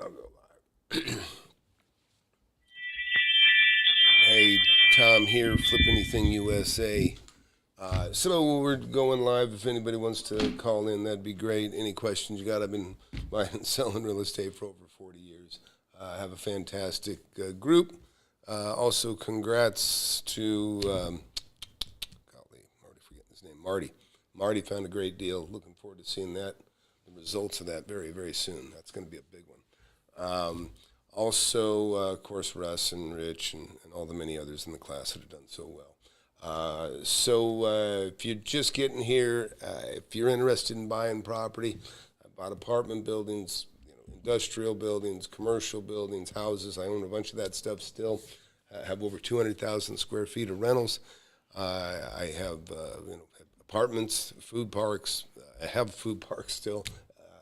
I'll go live. Hey, Tom here, FlipAnythingUSA. So we're going live. If anybody wants to call in, that'd be great. Any questions you got? I've been buying and selling real estate for over 40 years. I have a fantastic group. Also, congrats to, golly, I'm already forgetting his name, Marty. Marty found a great deal. Looking forward to seeing that, the results of that very, very soon. That's going to be a big one. Also, of course, Russ and Rich and all the many others in the class that have done so well. If you're just getting here, if you're interested in buying property, I bought apartment buildings, industrial buildings, commercial buildings, houses. I own a bunch of that stuff still. I have over 200,000 square feet of rentals. I have apartments, food parks. I have food parks still,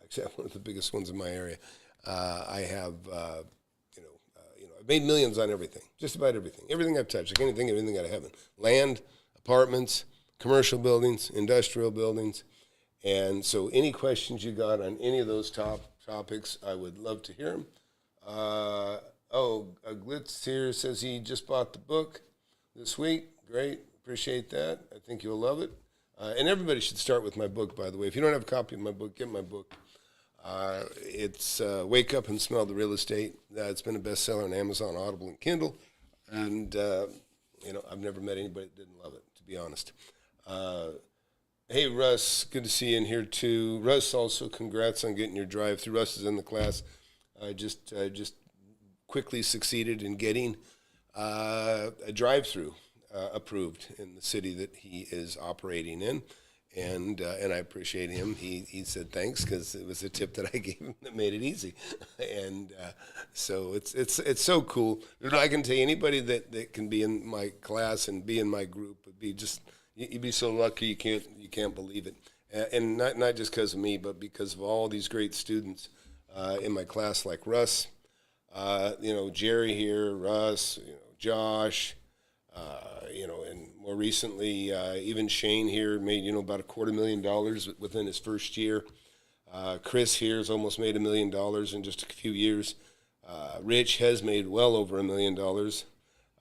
except one of the biggest ones in my area. I have, I've made millions on everything, just about everything. Everything I've touched, like anything out of heaven. Land, apartments, commercial buildings, industrial buildings. And so any questions you got on any of those topics, I would love to hear them. Glitz here says he just bought the book this week. Great. Appreciate that. I think you'll love it. And everybody should start with my book, by the way. If you don't have a copy of my book, get my book. It's Wake Up and Smell the Real Estate. It's been a bestseller on Amazon, Audible, and Kindle. And, I've never met anybody that didn't love it, to be honest. Hey, Russ, good to see you in here, too. Russ, also, congrats on getting your drive-through. Russ is in the class. Just quickly succeeded in getting a drive-through approved in the city that he is operating in. And I appreciate him. He said thanks because it was a tip that I gave him that made it easy, and so it's so cool. I can tell you anybody that can be in my class and be in my group would be just you'd be so lucky you can't believe it, and not just because of me, but because of all these great students in my class like Russ, Jerry here, Russ, Josh. And more recently, even Shane here made, about $250,000 within his first year. Chris here has almost made $1 million in just a few years. Rich has made well over $1 million.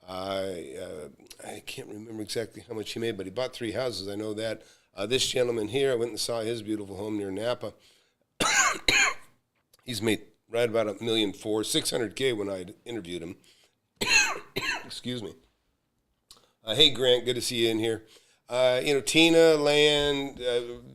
I can't remember exactly how much he made, but he bought 3 houses. I know that. This gentleman here, I went and saw his beautiful home near Napa. He's made right about $1.4 million, $600K when I interviewed him. Excuse me. Hey, Grant, good to see you in here. Tina, Land,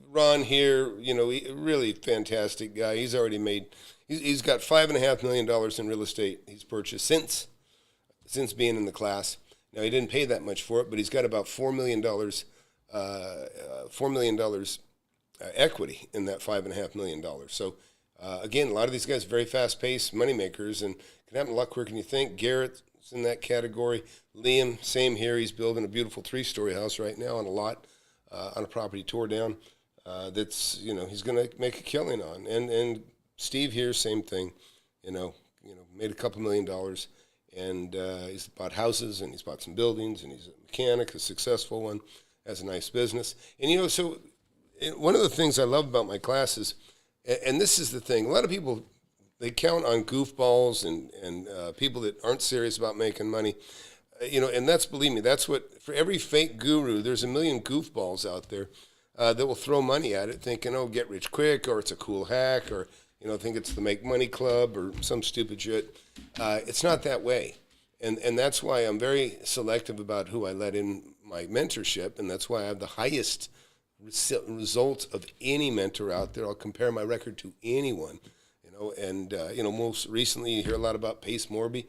Ron here, really fantastic guy. He's already he's got $5.5 million in real estate he's purchased since being in the class. Now, he didn't pay that much for it, but he's got about $4 million equity in that $5.5 million. So, again, a lot of these guys are very fast-paced moneymakers and can happen a lot quicker than you think. Garrett's in that category. Liam, same here. He's building a beautiful 3-story house right now on a lot, on a property tore down. That's he's going to make a killing on. And Steve here, same thing. Made a couple $1 million, and he's bought houses and he's bought some buildings and he's a mechanic, a successful one, has a nice business. And so one of the things I love about my classes, and this is the thing, a lot of people, they count on goofballs and people that aren't serious about making money, and believe me, that's what, for every fake guru, there's a million goofballs out there that will throw money at it thinking, oh, get rich quick, or it's a cool hack, or, think it's the Make Money Club or some stupid shit. It's not that way. And that's why I'm very selective about who I let in my mentorship, and that's why I have the highest results of any mentor out there. I'll compare my record to anyone. Most recently you hear a lot about Pace Morby.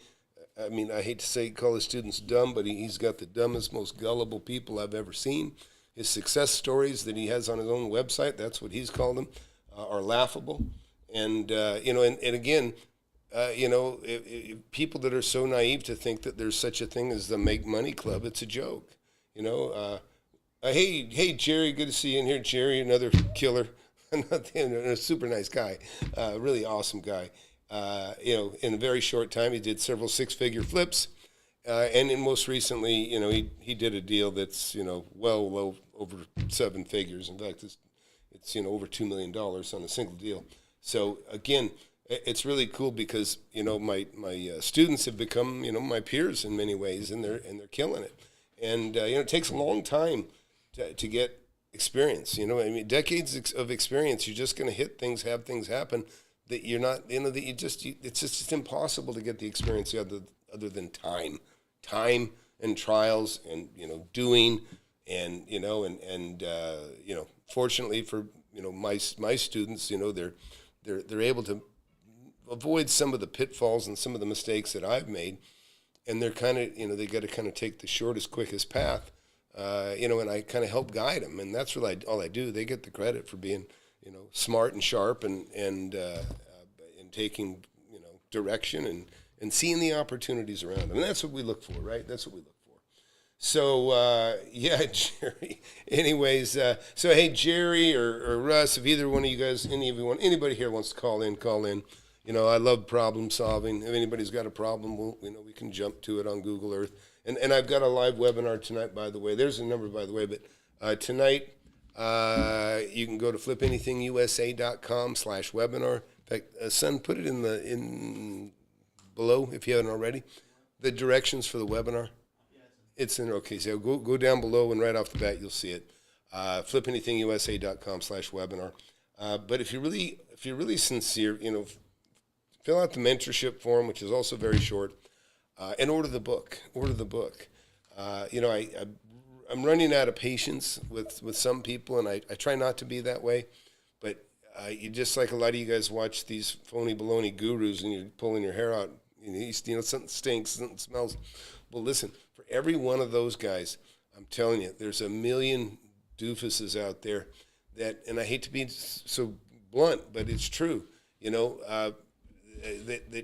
I mean, I hate to call his students dumb, but he's got the dumbest, most gullible people I've ever seen. His success stories that he has on his own website, that's what he's called them, are laughable. And, again, people that are so naive to think that there's such a thing as the Make Money Club, it's a joke. Hey, Jerry, good to see you in here. Jerry, another killer. A super nice guy, really awesome guy. In a very short time, he did several 6-figure flips, and then most recently, he did a deal that's well over 7 figures. In fact, it's over $2 million on a single deal. So again, it's really cool because my students have become my peers in many ways, and they're killing it. And it takes a long time to get experience. I mean, decades of experience. You're just going to hit things, have things happen that you're not. It's just impossible to get the experience other than time and trials and doing and fortunately for my students, they're able to avoid some of the pitfalls and some of the mistakes that I've made, and they're kind of they got to kind of take the shortest, quickest path, and I kind of help guide them, and that's really all I do. They get the credit for being smart and sharp and taking direction and seeing the opportunities around them, and that's what we look for, right? That's what we look for. So yeah, Jerry. Anyways, so hey, Jerry or Russ, if either one of you guys, anybody here wants to call in, call in. I love problem solving. If anybody's got a problem, we can jump to it on Google Earth. And I've got a live webinar tonight, by the way. There's a number, by the way, but tonight you can go to FlipAnythingUSA.com/webinar. In fact, son, put it in below if you haven't already. The directions for the webinar. It's in. Okay, so go down below, and right off the bat you'll see it. FlipAnythingUSA.com/webinar. But if you're really sincere, fill out the mentorship form, which is also very short, and order the book. I'm running out of patience with some people, and I try not to be that way. But you just like a lot of you guys watch these phony baloney gurus, and you're pulling your hair out. Something stinks, something smells. Well, listen, for every one of those guys, I'm telling you, there's a million doofuses out there that, and I hate to be so blunt, but it's true. That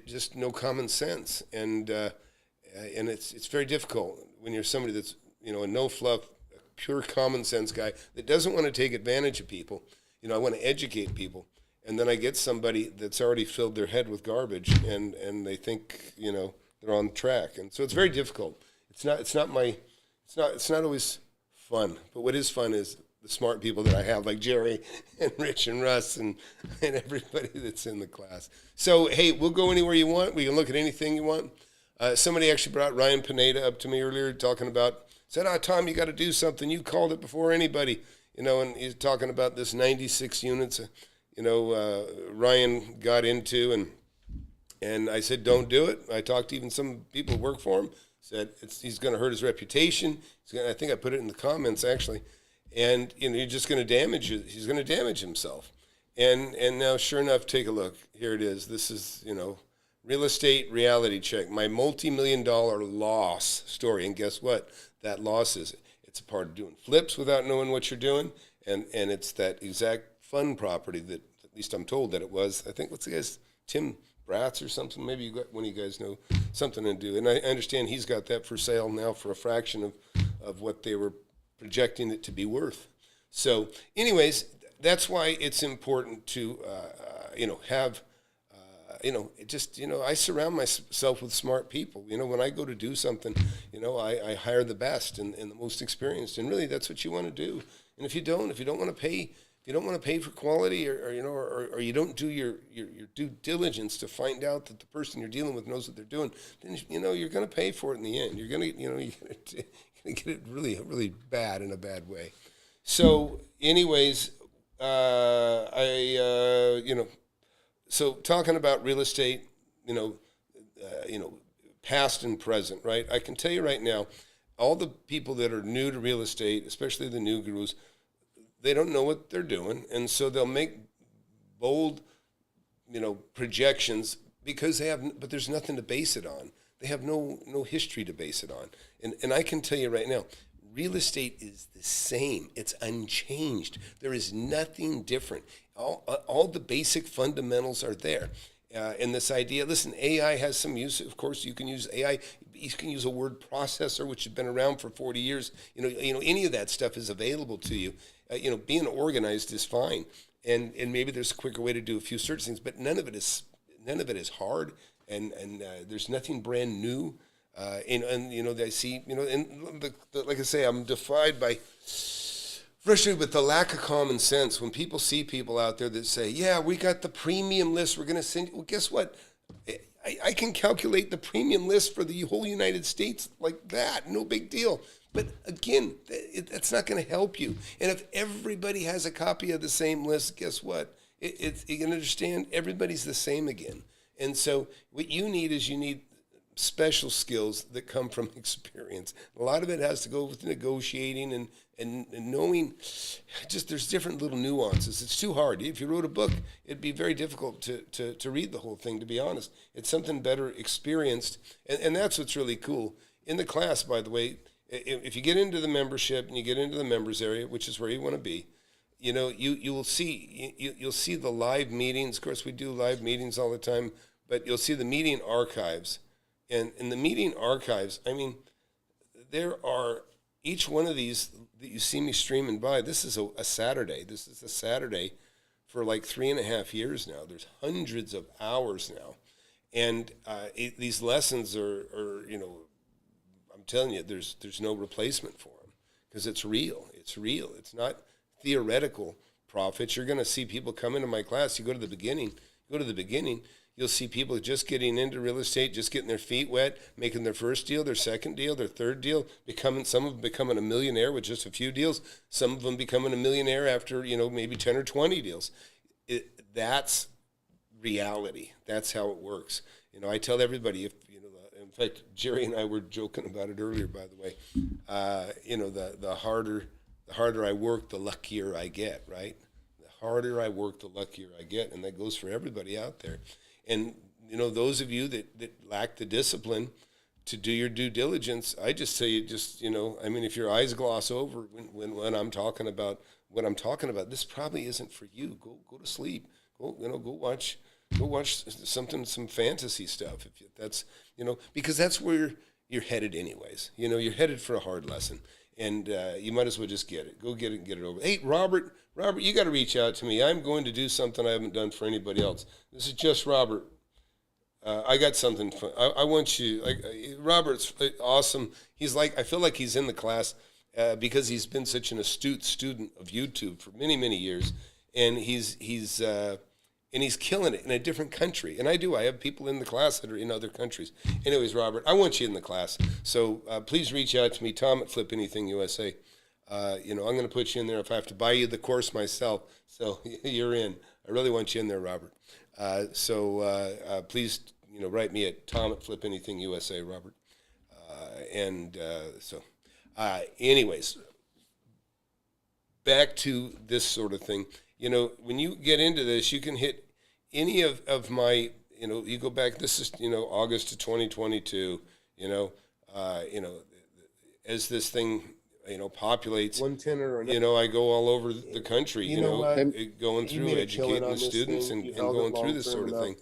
just no common sense, and it's very difficult when you're somebody that's a no fluff, pure common sense guy that doesn't want to take advantage of people. I want to educate people, and then I get somebody that's already filled their head with garbage, and they think they're on track, and so it's very difficult. It's not always fun, but what is fun is the smart people that I have, like Jerry and Rich and Russ and everybody that's in the class. So, hey, we'll go anywhere you want. We can look at anything you want. Somebody actually brought Ryan Pineda up to me earlier said, Tom, you got to do something. You called it before anybody, and he's talking about this 96 units, Ryan got into, and I said, don't do it. I talked to even some people who work for him, said he's going to hurt his reputation. I think I put it in the comments, actually. And you're just going to damage it. He's going to damage himself. And now, sure enough, take a look. Here it is. This is real estate reality check. My multi-million-dollar loss story. And guess what? That loss it's a part of doing flips without knowing what you're doing, and it's that exact fund property that at least I'm told that it was. I think what's the guy's Tim Bratz or something. Maybe one of you guys know something to do. And I understand he's got that for sale now for a fraction of what they were projecting it to be worth. So anyways, that's why it's important to have I surround myself with smart people. When I go to do something, I hire the best and the most experienced, and really that's what you want to do. And if you don't want to pay for quality, or you don't do your due diligence to find out that the person you're dealing with knows what they're doing, then you're going to pay for it in the end. You're going to get it really, really bad in a bad way. So, anyways, so talking about real estate, past and present, right? I can tell you right now, all the people that are new to real estate, especially the new gurus, they don't know what they're doing, and so they'll make bold, projections because but there's nothing to base it on. They have no history to base it on. And I can tell you right now, real estate is the same. It's unchanged. There is nothing different. All the basic fundamentals are there. And this idea, listen, AI has some use. Of course, you can use AI. You can use a word processor, which has been around for 40 years. Any of that stuff is available to you. Being organized is fine. And maybe there's a quicker way to do a few search things, but none of it is hard. And there's nothing brand new. I see, like I say, I'm defied by frustrated with the lack of common sense when people see people out there that say, yeah, we got the premium list, we're going to send you. Well, guess what? I can calculate the premium list for the whole United States like that. No big deal. But again, that's not going to help you. And if everybody has a copy of the same list, guess what? You can understand everybody's the same again. And so what you need special skills that come from experience. A lot of it has to go with negotiating and knowing just there's different little nuances. It's too hard. If you wrote a book, it'd be very difficult to read the whole thing, to be honest. It's something better experienced. And that's what's really cool. In the class, by the way, if you get into the membership and you get into the members area, which is where you want to be, you'll see the live meetings. Of course, we do live meetings all the time, but you'll see the meeting archives. And in the meeting archives, I mean, there are each one of these that you see me streaming by. This is a Saturday. This is a Saturday for like 3.5 years now. There's hundreds of hours now. And these lessons are, I'm telling you, there's no replacement for them because it's real. It's real. It's not theoretical profits. You're going to see people come into my class. You go to the beginning, you'll see people just getting into real estate, just getting their feet wet, making their first deal, their second deal, their third deal, some of them becoming a millionaire with just a few deals, some of them becoming a millionaire after, maybe 10 or 20 deals. That's reality. That's how it works. I tell everybody, in fact, Jerry and I were joking about it earlier, by the way, the harder I work, the luckier I get, right? The harder I work, the luckier I get, and that goes for everybody out there. And, those of you that lack the discipline to do your due diligence, I just say, if your eyes gloss over when I'm talking about what I'm talking about, this probably isn't for you. Go to sleep. Go watch some fantasy stuff. If that's, because that's where you're headed anyways. You're headed for a hard lesson. And you might as well just get it. Go get it and get it over. Hey, Robert, you got to reach out to me. I'm going to do something I haven't done for anybody else. This is just Robert. I got something fun. I want you. Robert's awesome. I feel like he's in the class because he's been such an astute student of YouTube for many, many years, and he's killing it in a different country. And I have people in the class that are in other countries. Anyways, Robert, I want you in the class. So please reach out to me, Tom at FlipAnythingUSA. I'm going to put you in there if I have to buy you the course myself. So you're in. I really want you in there, Robert. Please, write me at Tom at FlipAnythingUSA, Robert. Anyways, back to this sort of thing. When you get into this, you can hit any of my, you go back, this is, August of 2022, as this thing, populates, 110 or I go all over the country, going through educating the students and going through this sort of thing.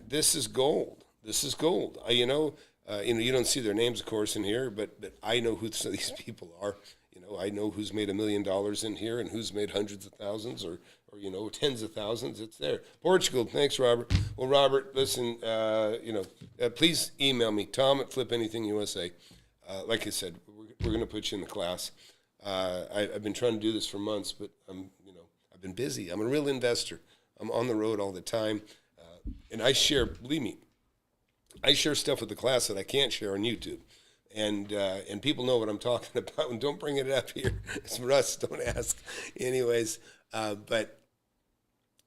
This is gold. This is gold. You don't see their names, of course, in here, but I know who these people are. I know who's made $1 million in here and who's made hundreds of thousands or tens of thousands. It's there. Portugal. Thanks, Robert. Well, Robert, listen, please email me, Tom at FlipAnythingUSA. Like I said, we're going to put you in the class. I've been trying to do this for months, but I've been busy. I'm a real investor. I'm on the road all the time. And I share, believe me, I share stuff with the class that I can't share on YouTube. And people know what I'm talking about, and don't bring it up here. It's Russ, don't ask. Anyways, but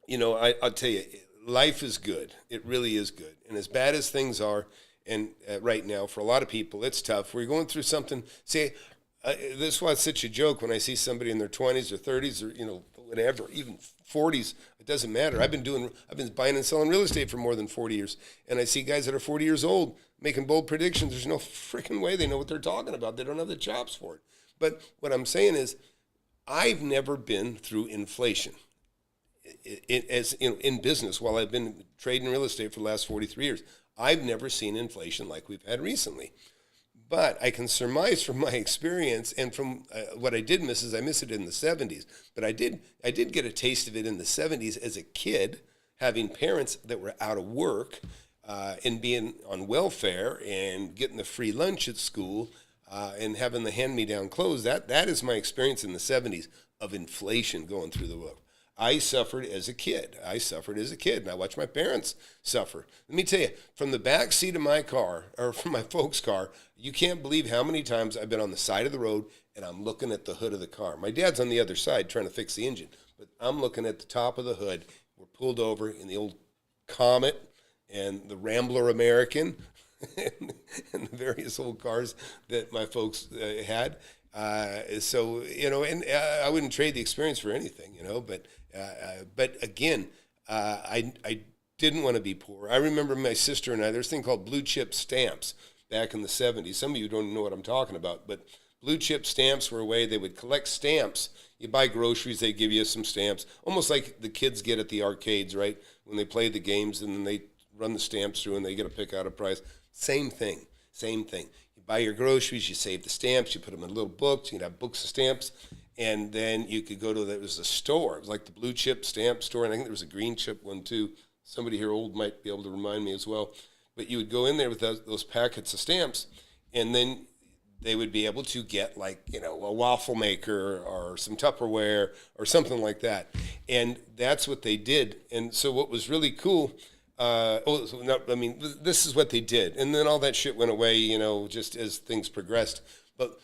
I'll tell you, life is good. It really is good. And as bad as things are, and right now for a lot of people, it's tough. We're going through something. This is why it's such a joke when I see somebody in their 20s or 30s or whatever, even 40s. It doesn't matter. I've been buying and selling real estate for more than 40 years, and I see guys that are 40 years old making bold predictions. There's no freaking way they know what they're talking about. They don't have the chops for it. But what I'm saying is, I've never been through inflation in business. While I've been trading real estate for the last 43 years, I've never seen inflation like we've had recently. But I can surmise from my experience and from what I did miss is I missed it in the 70s. But I did get a taste of it in the 70s as a kid, having parents that were out of work and being on welfare and getting the free lunch at school. and having the hand-me-down clothes, that is my experience in the 70s of inflation going through the roof. I suffered as a kid. And I watched my parents suffer. Let me tell you, from the back seat of my car, or from my folks' car, you can't believe how many times I've been on the side of the road and I'm looking at the hood of the car. My dad's on the other side trying to fix the engine, but I'm looking at the top of the hood. We're pulled over in the old Comet and the Rambler American and the various old cars that my folks had. So, and I wouldn't trade the experience for anything, but again, I didn't want to be poor. I remember my sister and I, there's a thing called blue chip stamps back in the 70s. Some of you don't know what I'm talking about, but blue chip stamps were a way they would collect stamps. You buy groceries, they give you some stamps, almost like the kids get at the arcades, right? When they play the games and then they run the stamps through and they get to pick out a prize. Same thing. You buy your groceries, you save the stamps, you put them in little books, you'd have books of stamps, and then you could go to, there was a store, it was like the blue chip stamp store, and I think there was a green chip one too. Somebody here old might be able to remind me as well. But you would go in there with those packets of stamps, and then they would be able to get a waffle maker or some Tupperware or something like that. And that's what they did. And so what was really cool, this is what they did. And then all that shit went away, just as things progressed. But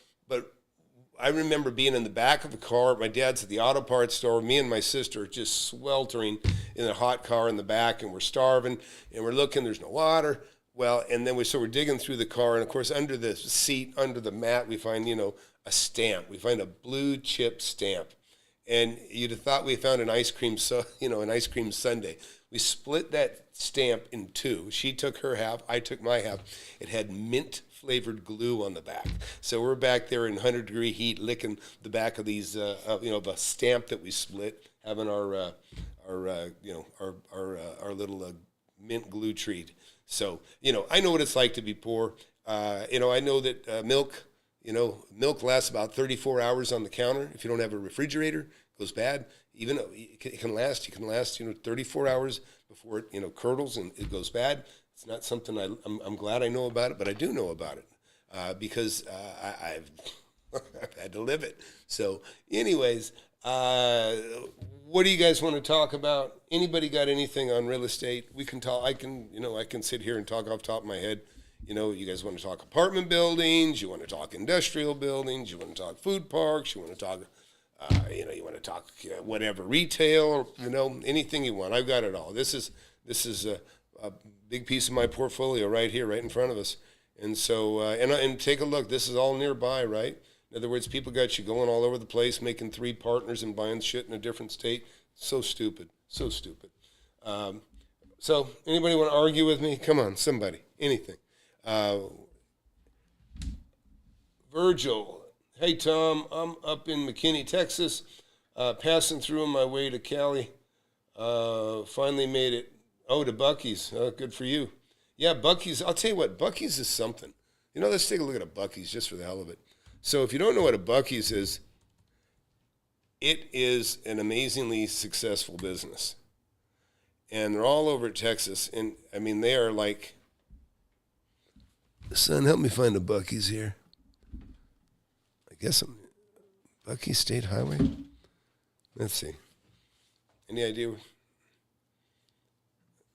I remember being in the back of a car. My dad's at the auto parts store. Me and my sister just sweltering in a hot car in the back, and we're starving, and we're looking. There's no water. Well, and then we're digging through the car, and of course, under the seat, under the mat, we find, a stamp. We find a blue chip stamp. And you'd have thought we found an ice cream sundae. We split that stamp in two. She took her half, I took my half. It had mint-flavored glue on the back. So we're back there in 100-degree heat, licking the back of these, of a stamp that we split, having our little mint glue treat. So, I know what it's like to be poor. I know that milk lasts about 34 hours on the counter. If you don't have a refrigerator, it goes bad. Even though it can last 34 hours before it, curdles and it goes bad. It's not something I'm glad I know about it, but I do know about it because I've had to live it. So anyways, what do you guys want to talk about? Anybody got anything on real estate? We can talk. I can sit here and talk off the top of my head. You guys want to talk apartment buildings. You want to talk industrial buildings. You want to talk food parks. You want to talk, you want to talk whatever, retail, anything you want. I've got it all. This is a big piece of my portfolio right here, right in front of us. And so, and take a look. This is all nearby, right? In other words, people got you going all over the place, making 3 partners and buying shit in a different state. So stupid. So anybody want to argue with me? Come on, somebody. Anything. Virgil. Hey, Tom. I'm up in McKinney, Texas, passing through on my way to Cali. Finally made it. Oh, to Buc-ee's. Good for you. Yeah, Buc-ee's. I'll tell you what, Buc-ee's is something. Let's take a look at a Buc-ee's just for the hell of it. So if you don't know what a Buc-ee's is, it is an amazingly successful business. And they're all over Texas. And, they are like, son, help me find a Buc-ee's here. I guess Buc-ee's State Highway? Let's see. Any idea?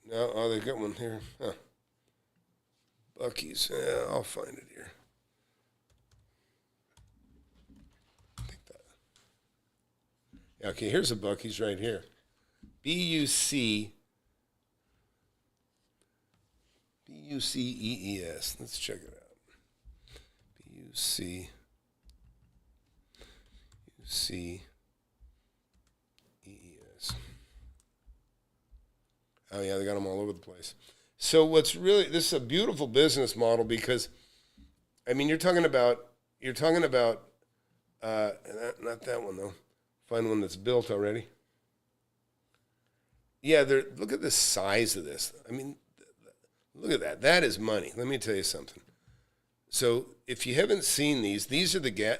No? Oh, they've got one here. Huh. Buc-ee's. Yeah, I'll find it here. Okay, here's a Buc-ee's right here. B-U-C-E-E-S. Let's check it out. B-U-C-E-E-S. Oh, yeah, they got them all over the place. So this is a beautiful business model because, you're talking about, not that one, though. Find one that's built already. Yeah, look at the size of this. Look at that. That is money. Let me tell you something. So if you haven't seen these are the gas,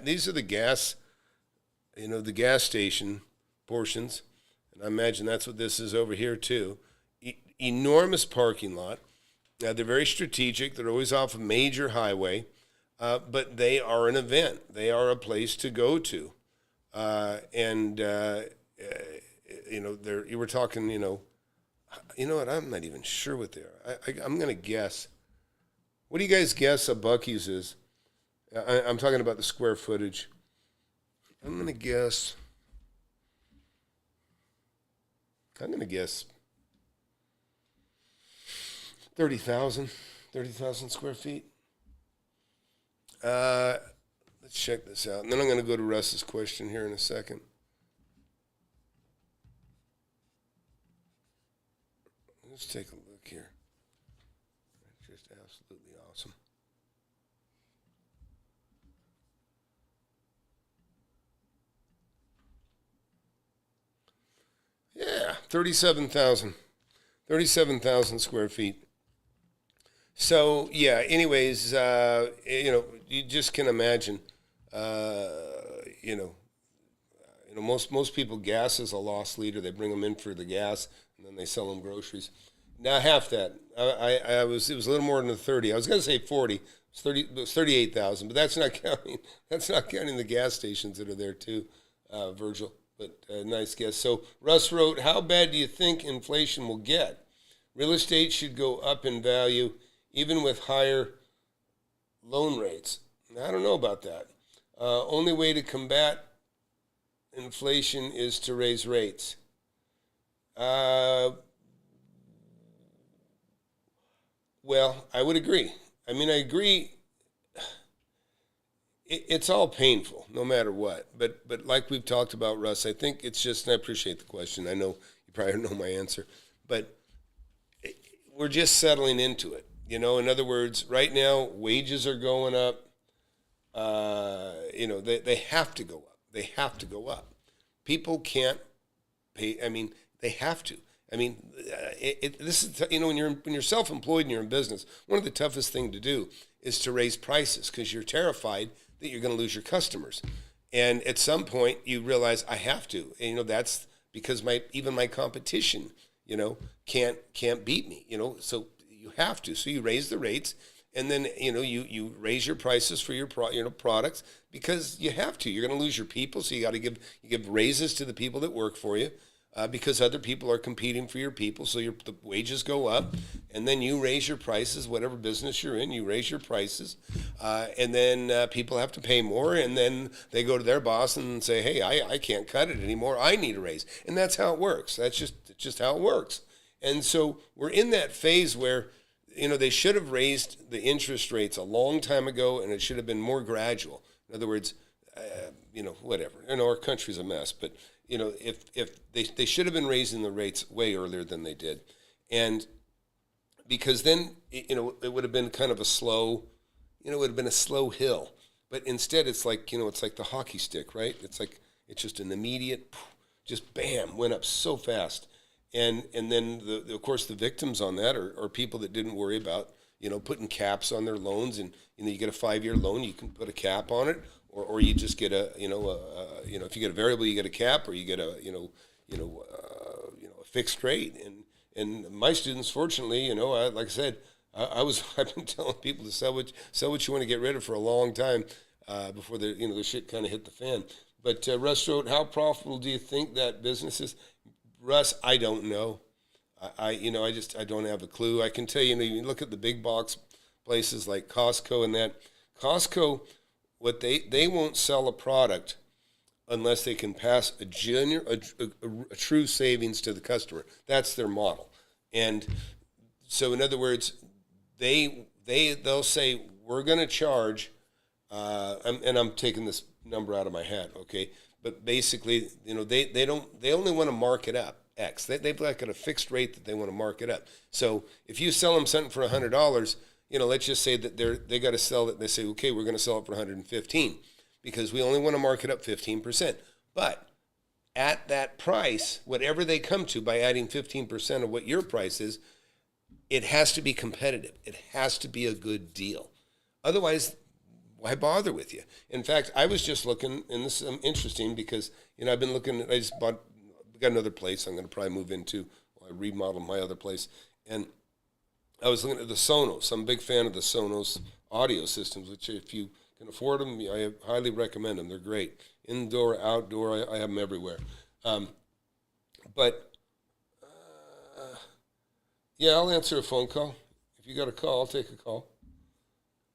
the gas station portions. And I imagine that's what this is over here too. Enormous parking lot. They're very strategic. They're always off a major highway. but they are an event. They are a place to go to. And you were talking, you know what, I'm not even sure what they are. I'm going to guess. What do you guys guess a Buc-ee's is? I'm talking about the square footage. I'm going to guess 30,000 square feet. Let's check this out. And then I'm going to go to Russ's question here in a second. Let's take a look here. Just absolutely awesome. Yeah, 37,000 square feet. So, yeah, anyways, you just can imagine, most people, gas is a loss leader. They bring them in for the gas, and then they sell them groceries. Now, half that. It was a little more than 30. I was going to say 40. It was 38,000, but that's not counting the gas stations that are there too, Virgil. But nice guess. So Russ wrote, how bad do you think inflation will get? Real estate should go up in value even with higher loan rates. I don't know about that. Only way to combat inflation is to raise rates. Well, I would agree. I agree. It's all painful, no matter what. But like we've talked about, Russ, I think it's just, and I appreciate the question. I know you probably know my answer, but we're just settling into it. In other words, right now, wages are going up. They have to go up. They have to go up. People can't pay. They have to. This is, when you're self-employed and you're in business, one of the toughest things to do is to raise prices because you're terrified that you're going to lose your customers. And at some point you realize I have to. And, that's because even my competition, can't beat me, so you have to. So you raise the rates, and then, you raise your prices for your products because you have to. You're going to lose your people, so you give raises to the people that work for you. Because other people are competing for your people, so the wages go up, and then you raise your prices, whatever business you're in, you raise your prices, and then people have to pay more, and then they go to their boss and say, hey, I can't cut it anymore, I need a raise. And that's how it works. That's just how it works. And so we're in that phase where, they should have raised the interest rates a long time ago, and it should have been more gradual. In other words, whatever. Our country's a mess, but if they should have been raising the rates way earlier than they did. And because then, it would have been kind of a slow, it would have been a slow hill. But instead it's like, it's like the hockey stick, right? It's just an immediate, just bam, went up so fast. And then of course the victims on that are people that didn't worry about, putting caps on their loans. And, you get a 5-year loan, you can put a cap on it. Or you just get if you get a variable, you get a cap, or you get a fixed rate. And my students, fortunately, like I said, I've been telling people to sell what you want to get rid of for a long time before the shit kind of hit the fan. But Russ wrote, how profitable do you think that business is? Russ, I don't know. I don't have a clue. I can tell you, you look at the big box places like Costco and that. Costco, what they won't sell a product unless they can pass a true savings to the customer. That's their model. And so in other words, they'll say, we're going to charge, and I'm taking this number out of my hat, okay? But basically, they only want to mark it up X. They've got a fixed rate that they want to mark it up. So if you sell them something for $100, let's just say that they got to sell it. They say, okay, we're going to sell it for 115 because we only want to mark it up 15%. But at that price, whatever they come to by adding 15% of what your price is, it has to be competitive. It has to be a good deal. Otherwise, why bother with you? In fact, I was just looking, and this is interesting because, I've been looking, I just got another place I'm going to probably move into. I remodeled my other place. And I was looking at the Sonos. I'm a big fan of the Sonos audio systems, which if you can afford them, I highly recommend them. They're great. Indoor, outdoor, I have them everywhere. But yeah, I'll answer a phone call. If you got a call, I'll take a call.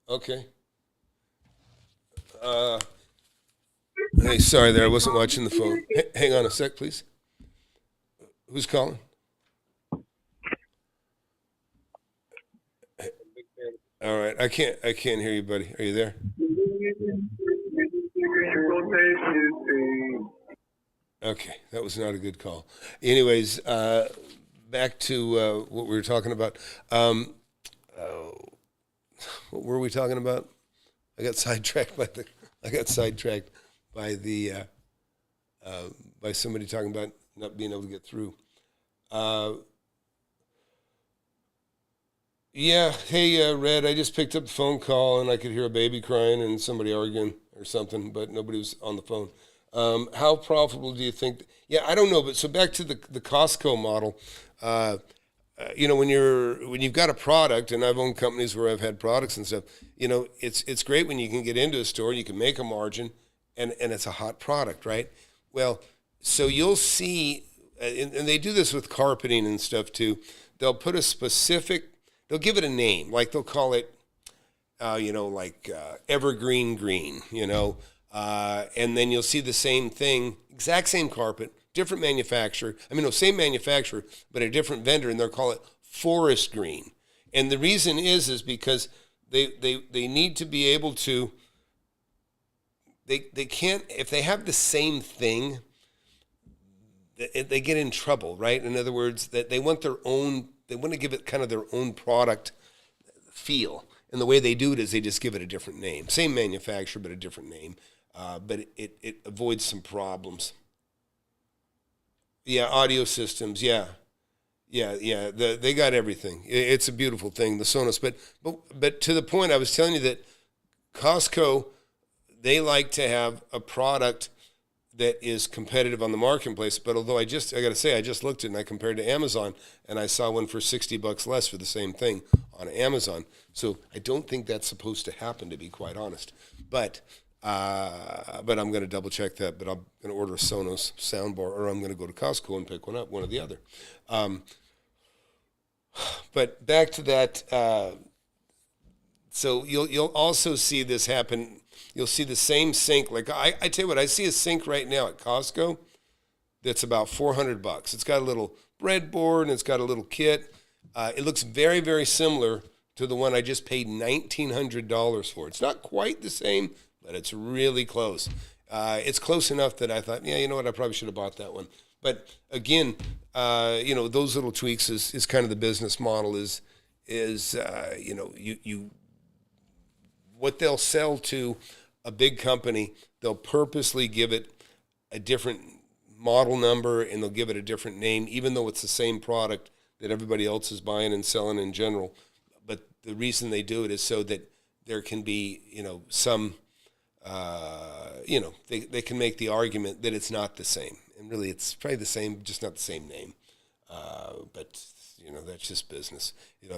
Okay. Hey, sorry there, I wasn't watching the phone. Hang on a sec, please. Who's calling? All right, I can't hear you, buddy. Are you there? Okay, that was not a good call. Anyways, back to what we were talking about. What were we talking about? I got sidetracked by by somebody talking about not being able to get through. Yeah, hey, Red, I just picked up the phone call and I could hear a baby crying and somebody arguing or something, but nobody was on the phone. How profitable do you think? Yeah, I don't know, but so back to the Costco model. When you've got a product, and I've owned companies where I've had products and stuff. It's great when you can get into a store, you can make a margin, and it's a hot product, right? Well, so you'll see, and they do this with carpeting and stuff too. They'll put they'll give it a name, like they'll call it, evergreen green, and then you'll see the same thing, exact same carpet, different manufacturer. Same manufacturer, but a different vendor, and they'll call it forest green. And the reason is because they need to be able to, they can't, if they have the same thing, they get in trouble, right? In other words, that they want to give it kind of their own product feel. And the way they do it is they just give it a different name. Same manufacturer, but a different name. But it avoids some problems. Yeah, audio systems, yeah. They got everything. It's a beautiful thing, the Sonos. But to the point, I was telling you that Costco, they like to have a product that is competitive on the marketplace. But although I got to say, I just looked at it and I compared to Amazon, and I saw one for $60 less for the same thing on Amazon. So I don't think that's supposed to happen, to be quite honest. But I'm going to double check that. But I'm going to order a Sonos soundbar, or I'm going to go to Costco and pick one up, one or the other. But back to that. So you'll also see this happen. You'll see the same sink. Like I tell you what, I see a sink right now at Costco that's about $400. It's got a little breadboard and it's got a little kit. It looks very, very similar to the one I just paid $1,900 for. It's not quite the same, but it's really close. It's close enough that I thought, yeah, you know what, I probably should have bought that one. But again, those little tweaks is kind of the business model is what they'll sell to a big company, they'll purposely give it a different model number and they'll give it a different name, even though it's the same product that everybody else is buying and selling in general. But the reason they do it is so that there can be, some, they can make the argument that it's not the same. And really, it's probably the same, just not the same name. But that's just business.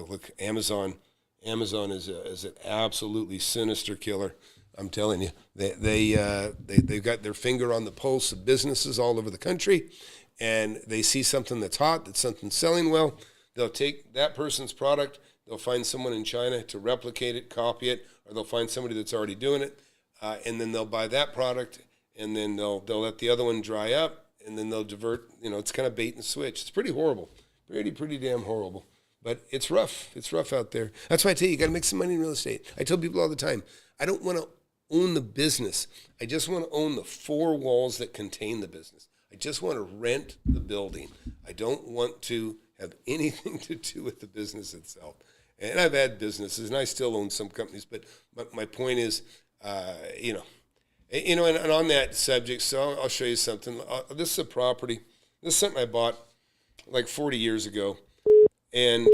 Look, Amazon is an absolutely sinister killer. I'm telling you, they've got their finger on the pulse of businesses all over the country, and they see something that's hot, that's something selling well. They'll take that person's product. They'll find someone in China to replicate it, copy it, or they'll find somebody that's already doing it, and then they'll buy that product, and then they'll let the other one dry up, and then they'll divert. It's kind of bait and switch. It's pretty horrible, pretty damn horrible. But it's rough. It's rough out there. That's why I tell you got to make some money in real estate. I tell people all the time, I don't want to own the business. I just want to own the four walls that contain the business. I just want to rent the building. I don't want to have anything to do with the business itself. And I've had businesses, and I still own some companies. But my point is, and on that subject, so I'll show you something. This is a property. This is something I bought like 40 years ago. And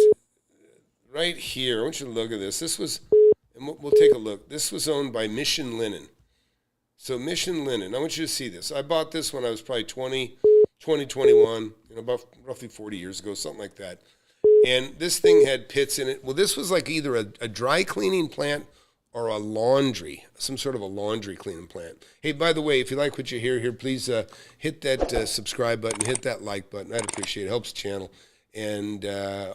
right here, I want you to look at this. This was, and we'll take a look. This was owned by Mission Linen. So Mission Linen, I want you to see this. I bought this when I was probably 21, about roughly 40 years ago, something like that. And this thing had pits in it. Well, this was like either a dry cleaning plant or a laundry, some sort of a laundry cleaning plant. Hey, by the way, if you like what you hear here, please hit that subscribe button, hit that like button. I'd appreciate it. It helps the channel. And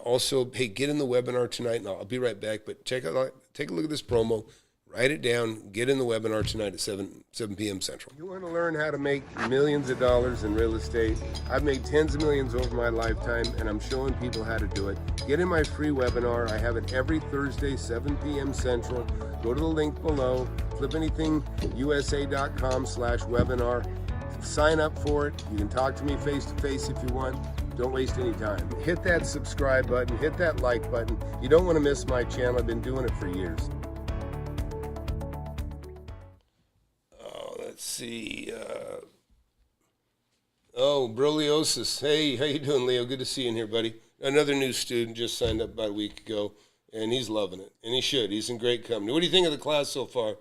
also, hey, get in the webinar tonight, and I'll be right back. But take a look at this promo. Write it down. Get in the webinar tonight at 7 p.m. Central. You want to learn how to make millions of dollars in real estate? I've made tens of millions over my lifetime, and I'm showing people how to do it. Get in my free webinar. I have it every Thursday, 7 p.m. Central. Go to the link below, FlipAnythingUSA.com/webinar. Sign up for it. You can talk to me face-to-face if you want. Don't waste any time. Hit that subscribe button. Hit that like button. You don't want to miss my channel. I've been doing it for years. Let's see. Broliosis. Hey, how you doing, Leo? Good to see you in here, buddy. Another new student just signed up about a week ago, and he's loving it. And he should. He's in great company. What do you think of the class so far,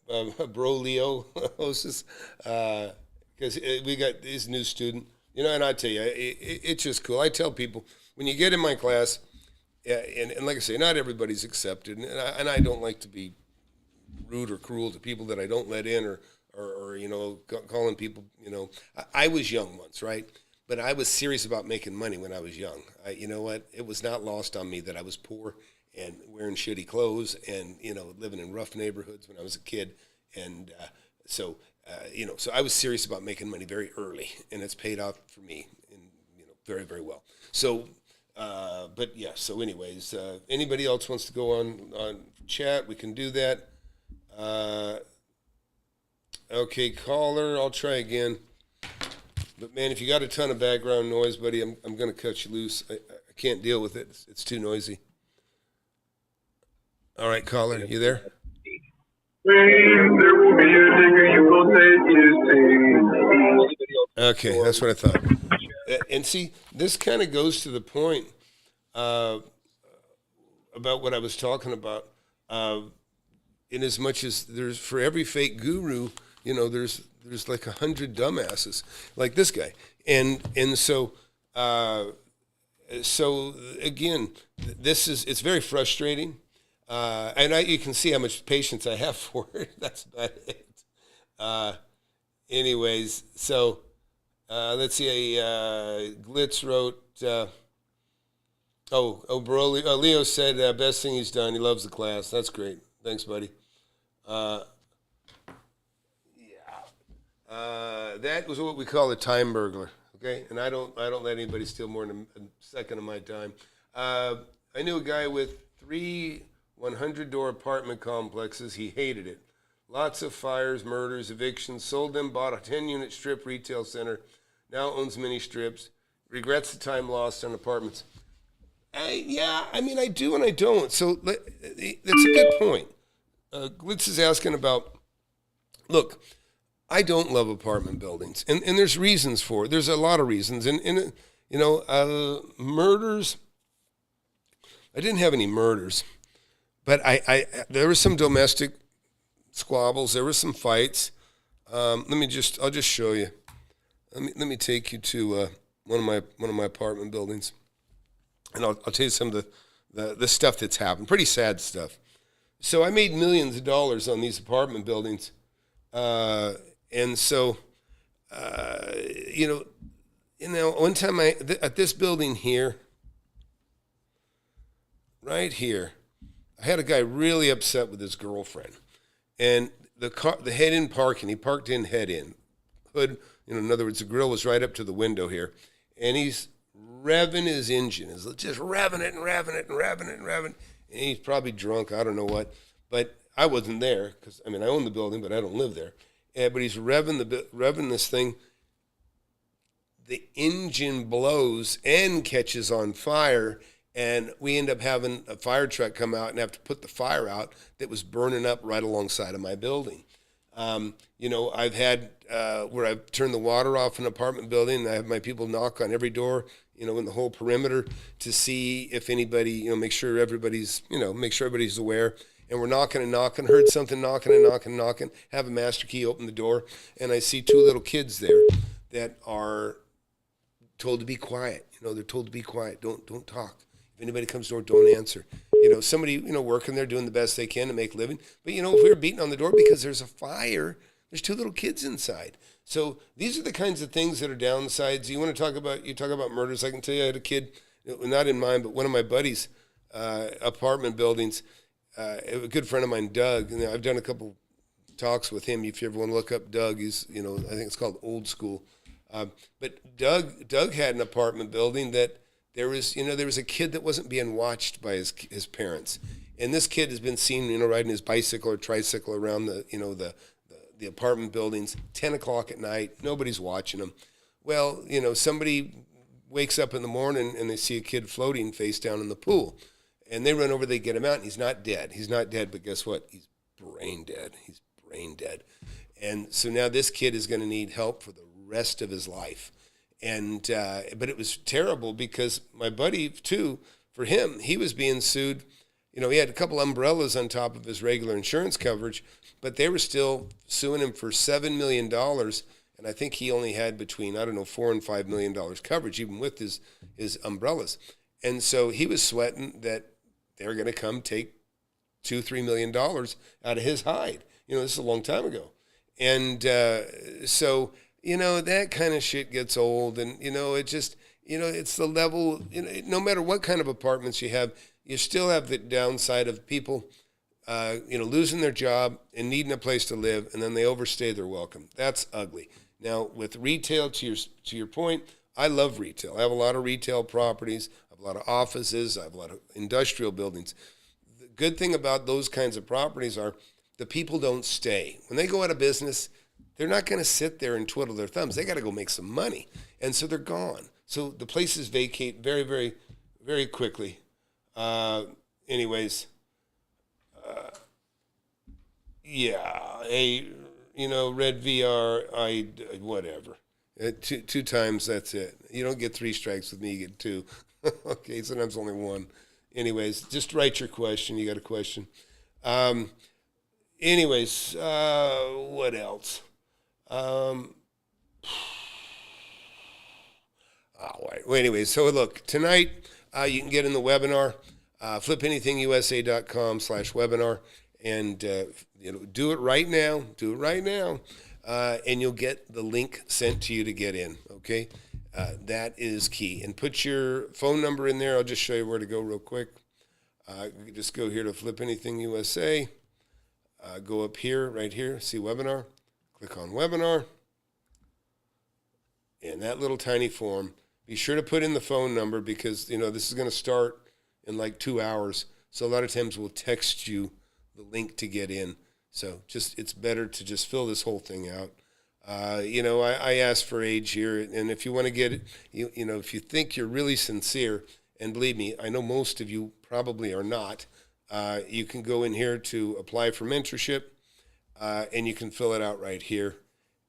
Broliosis? Because we got this new student. You know, and I tell you, it's just cool. I tell people, when you get in my class, and like I say, not everybody's accepted, and I don't like to be rude or cruel to people that I don't let in or you know, calling people, you know. I was young once, right? But I was serious about making money when I was young. You know what? It was not lost on me that I was poor and wearing shitty clothes and, you know, living in rough neighborhoods when I was a kid. And so I was serious about making money very early, and it's paid off for me, and, you know, very, very well. So, but yeah, so anyways, anybody else wants to go on chat, we can do that. Okay, caller, I'll try again. But man, if you got a ton of background noise, buddy, I'm going to cut you loose. I can't deal with it. It's too noisy. All right, caller, you there? Okay, that's what I thought. And see, this kind of goes to the point about what I was talking about. In as much as there's, for every fake guru, you know, there's like 100 dumbasses like this guy, and so again, it's very frustrating, and you can see how much patience I have for it. That's about it. Anyways, so let's see. Glitz wrote, Leo said best thing he's done. He loves the class. That's great. Thanks, buddy. That was what we call a time burglar, okay? And I don't let anybody steal more than a second of my time. I knew a guy with 3 100-door apartment complexes. He hated it. Lots of fires, murders, evictions. Sold them, bought a 10-unit strip retail center. Now owns many strips. Regrets the time lost on apartments. I do and I don't. So that's a good point. Glitz is asking about, look, I don't love apartment buildings, and there's reasons for it. There's a lot of reasons, and you know, murders. I didn't have any murders, but there were some domestic squabbles. There were some fights. I'll just show you. Let me take you to one of my apartment buildings, and I'll tell you some of the stuff that's happened. Pretty sad stuff. So I made millions of dollars on these apartment buildings. And so, you know, one time at this building here, right here, I had a guy really upset with his girlfriend, and the head-in parking, he parked in head-in, hood, you know, in other words, the grill was right up to the window here, and he's revving his engine, he's just revving it and revving it and revving it and revving it, and he's probably drunk, I don't know what, but I wasn't there, because, I mean, I own the building, but I don't live there. But he's revving this thing. The engine blows and catches on fire, and we end up having a fire truck come out and have to put the fire out that was burning up right alongside of my building. You know, I've had where I've turned the water off in an apartment building, and I have my people knock on every door, you know, in the whole perimeter to see if anybody, you know, make sure everybody's aware. And we're knocking and knocking, heard something knocking and knocking and knocking, have a master key open the door, and I see 2 little kids there that are told to be quiet. They're told to be quiet. Don't talk. If anybody comes to the door, don't answer. Somebody, working there doing the best they can to make a living. But, if we were beating on the door because there's a fire, there's 2 little kids inside. So these are the kinds of things that are downsides. You talk about murders. I can tell you I had a kid, not in mine, but one of my buddies' apartment buildings. A good friend of mine, Doug, and I've done a couple talks with him. If you ever want to look up Doug, he's, I think it's called Old School. But Doug had an apartment building that there was a kid that wasn't being watched by his parents. And this kid has been seen, riding his bicycle or tricycle around the apartment buildings, 10 o'clock at night. Nobody's watching him. Well, somebody wakes up in the morning and they see a kid floating face down in the pool. And they run over, they get him out, and he's not dead. He's not dead, but guess what? He's brain dead. He's brain dead. And so now this kid is going to need help for the rest of his life. And but it was terrible because my buddy, too, for him, he was being sued. He had a couple umbrellas on top of his regular insurance coverage, but they were still suing him for $7 million. And I think he only had between, $4 and $5 million coverage, even with his umbrellas. And so he was sweating that they're going to come take $2-3 million out of his hide. This is a long time ago. And so, that kind of shit gets old. And, it just, it's the level, no matter what kind of apartments you have, you still have the downside of people, losing their job and needing a place to live, and then they overstay their welcome. That's ugly. Now, with retail, to your point, I love retail. I have a lot of retail properties. I have a lot of offices. I have a lot of industrial buildings. The good thing about those kinds of properties are the people don't stay. When they go out of business, they're not going to sit there and twiddle their thumbs. They got to go make some money. And so they're gone. So the places vacate very, very, very quickly. Red VR, whatever. Two times, that's it. You don't get 3 strikes with me, you get 2. Okay, sometimes only 1. Anyways, just write your question. You got a question. What else? So look, tonight you can get in the webinar, FlipAnythingUSA.com/webinar, and do it right now. And you'll get the link sent to you to get in. Okay, that is key. And put your phone number in there. I'll just show you where to go real quick. Just go here to FlipAnythingUSA. Go up here, right here, see webinar. Click on webinar. And that little tiny form. Be sure to put in the phone number because, this is going to start in like 2 hours. So a lot of times we'll text you the link to get in. So it's better to just fill this whole thing out. I asked for age here, and if you want to get it, if you think you're really sincere, and believe me, I know most of you probably are not, you can go in here to apply for mentorship, and you can fill it out right here.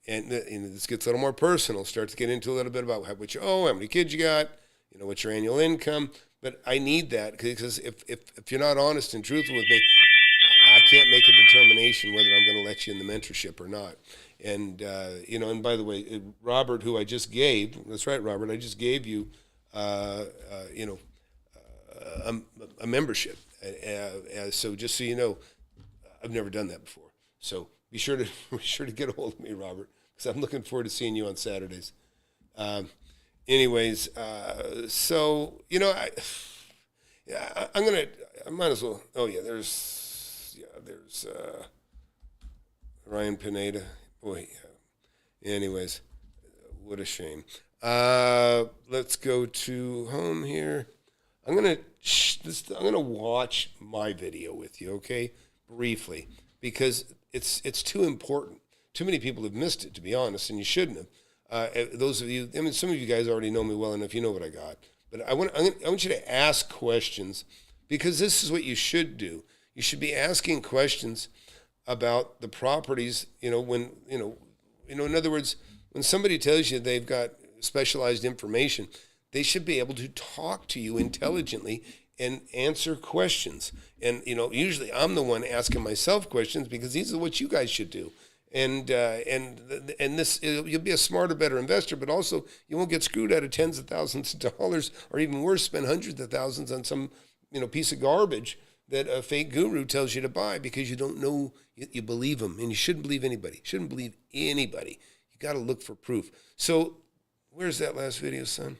And this gets a little more personal. Start to get into a little bit about what you owe, how many kids you got, what's your annual income. But I need that because if you're not honest and truthful with me, I can't make a determination whether I'm going to let you in the mentorship or not. And, and by the way, Robert, who I just gave, that's right, Robert, I just gave you, a membership. So just so you know, I've never done that before. So be sure to get a hold of me, Robert, because I'm looking forward to seeing you on Saturdays. I might as well. Oh yeah, there's Ryan Pineda. Boy, yeah. Anyways, what a shame. Let's go to home here. I'm gonna watch my video with you, okay, briefly, because it's too important. Too many people have missed it, to be honest, and you shouldn't have. Those of you, some of you guys already know me well enough. You know what I got. But I want you to ask questions, because this is what you should do. You should be asking questions about the properties. In other words, when somebody tells you they've got specialized information, they should be able to talk to you intelligently and answer questions. And, usually I'm the one asking myself questions because these are what you guys should do. And this, you'll be a smarter, better investor, but also you won't get screwed out of tens of thousands of dollars, or even worse, spend hundreds of thousands on some piece of garbage that a fake guru tells you to buy because you don't know, you believe them, and you shouldn't believe anybody. Shouldn't believe anybody. You got to look for proof. So where's that last video, son?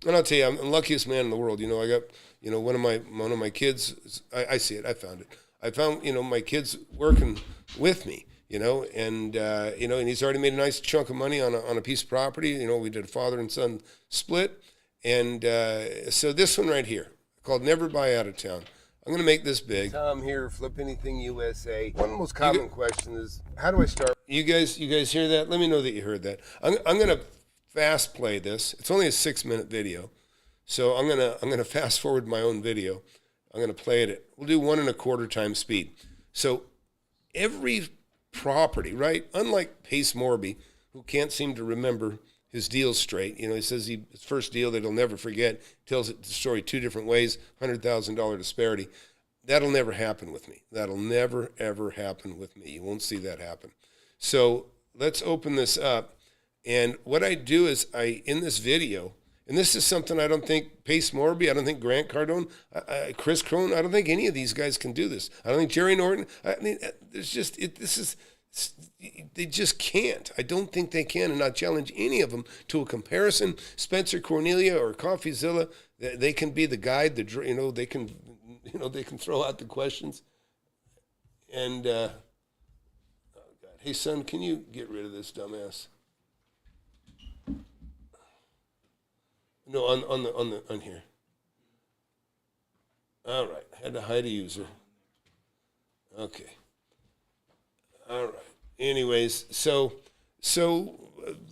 And I'll tell you, I'm the luckiest man in the world. I got, one of my kids. I see it. I found it. I found, my kids working with me. And he's already made a nice chunk of money on a piece of property. We did a father and son split. And so this one right here, called Never Buy Out of Town. I'm going to make this big. Tom here, FlipAnythingUSA. One of the most common questions is, how do I start? You guys hear that? Let me know that you heard that. I'm going to fast play this. It's only a 6-minute video. So I'm going to fast forward my own video. I'm going to play it. We'll do 1 1/4 times speed. So every property, right? Unlike Pace Morby, who can't seem to remember his deals straight. He says his first deal that he'll never forget, tells the story 2 different ways, $100,000 disparity. That'll never happen with me. That'll never, ever happen with me. You won't see that happen. So let's open this up. And what I do is in this video, and this is something I don't think Pace Morby, I don't think Grant Cardone, Chris Crone, I don't think any of these guys can do this. I don't think Jerry Norton. I mean, they just can't. I don't think they can, and I challenge any of them to a comparison. Spencer Cornelia or CoffeeZilla, they can be the guide. They can throw out the questions. And oh God, hey son, can you get rid of this dumbass? No, on here. All right, had to hide a user. Okay. All right. Anyways, so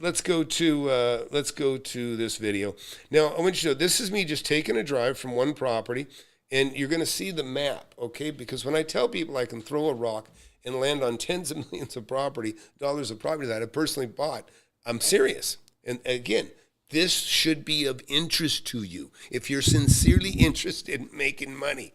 let's go to this video. Now I want you to know this is me just taking a drive from one property, and you're going to see the map, okay? Because when I tell people I can throw a rock and land on tens of millions of dollars of property that I personally bought, I'm serious. And again, this should be of interest to you if you're sincerely interested in making money.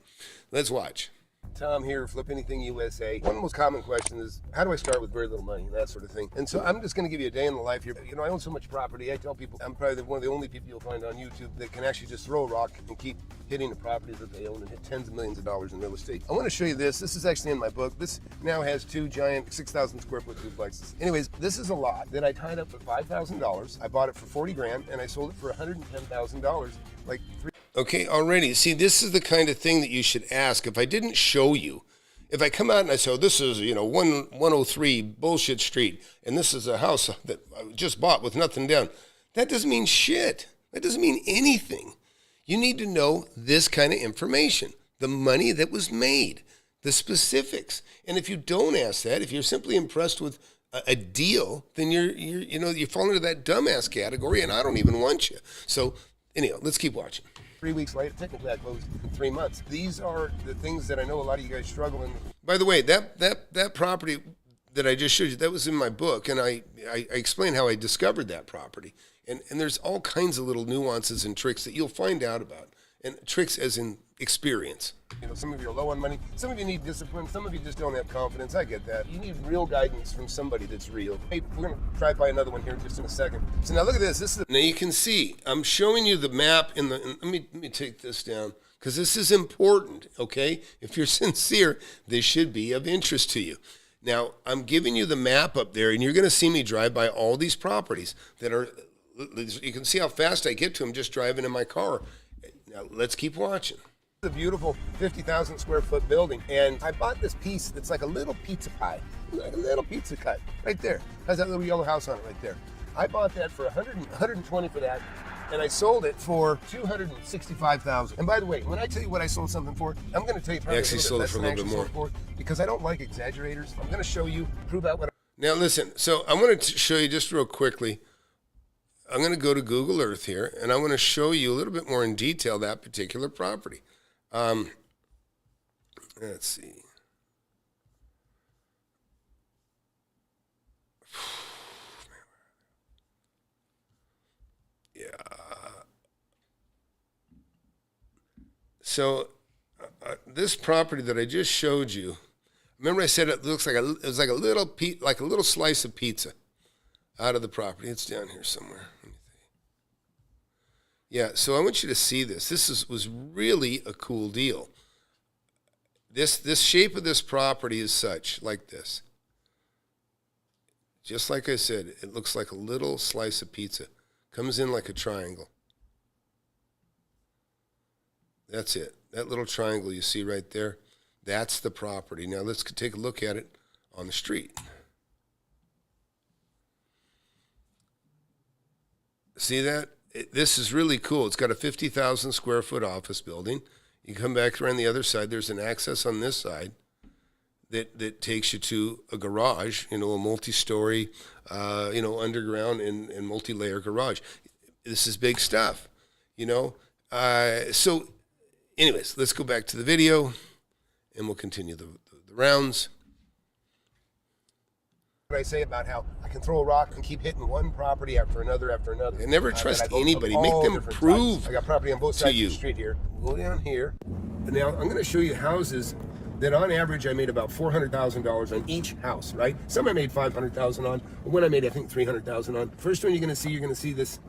Let's watch. Tom here, FlipAnythingUSA. One of the most common questions is, how do I start with very little money, that sort of thing. And so I'm just going to give you a day in the life here. I own so much property. I tell people I'm probably one of the only people you'll find on YouTube that can actually just throw a rock and keep hitting the properties that they own and hit tens of millions of dollars in real estate. I want to show you this. This is actually in my book. This now has 2 giant 6,000 square foot duplexes. Anyways, this is a lot that I tied up for $5,000. I bought it for 40 grand and I sold it for $110,000, like 3. Okay, already. See, this is the kind of thing that you should ask. If I didn't show you, if I come out and I say, oh, this is, 103 Bullshit Street, and this is a house that I just bought with nothing down, that doesn't mean shit. That doesn't mean anything. You need to know this kind of information, the money that was made, the specifics. And if you don't ask that, if you're simply impressed with a deal, then you fall into that dumbass category, and I don't even want you. So anyhow, let's keep watching. 3 weeks later, technically I closed in 3 months. These are the things that I know a lot of you guys struggle in. By the way, that property that I just showed you, that was in my book, and I explained how I discovered that property. And there's all kinds of little nuances and tricks that you'll find out about. And tricks as in experience. Some of you are low on money. Some of you need discipline. Some of you just don't have confidence. I get that. You need real guidance from somebody that's real. Hey, we're going to try by another one here just in a second. So now look at this. Now you can see, I'm showing you the map let me take this down because this is important, okay? If you're sincere, this should be of interest to you. Now, I'm giving you the map up there, and you're going to see me drive by all these properties that are, you can see how fast I get to them just driving in my car. Now, let's keep watching. It's a beautiful 50,000 square foot building, and I bought this piece that's like a little pizza pie, like a little pizza cut, right there. Has that little yellow house on it right there. I bought that for $120 for that, and I sold it for $265,000. And by the way, when I tell you what I sold something for, I'm going to tell you probably actually sold it for a little bit more because I don't like exaggerators. I'm going to show you, prove out what. Now listen, so I want to show you just real quickly. I'm going to go to Google Earth here, and I want to show you a little bit more in detail that particular property. Let's see. Yeah. So this property that I just showed you, Remember I said it looks like it was like a little slice of pizza out of the property. It's down here somewhere. Yeah, so I want you to see this. Was really a cool deal. This shape of this property is such, like this. Just like I said, it looks like a little slice of pizza. Comes in like a triangle. That's it. That little triangle you see right there, that's the property. Now let's take a look at it on the street. See that? This is really cool. It's got a 50,000 square foot office building. You come back around the other side. There's an access on this side that takes you to a garage, a multi-story, underground and multi-layer garage. This is big stuff, So anyways, let's go back to the video and we'll continue the rounds. What I say about how I can throw a rock and keep hitting one property after another after another. And never trust anybody. Make them prove types. I got property on both sides of the street here. Go down here. And now I'm going to show you houses that on average I made about $400,000 on each house, right? Some I made $500,000 on. One I made I think $300,000 on. First one you're going to see this,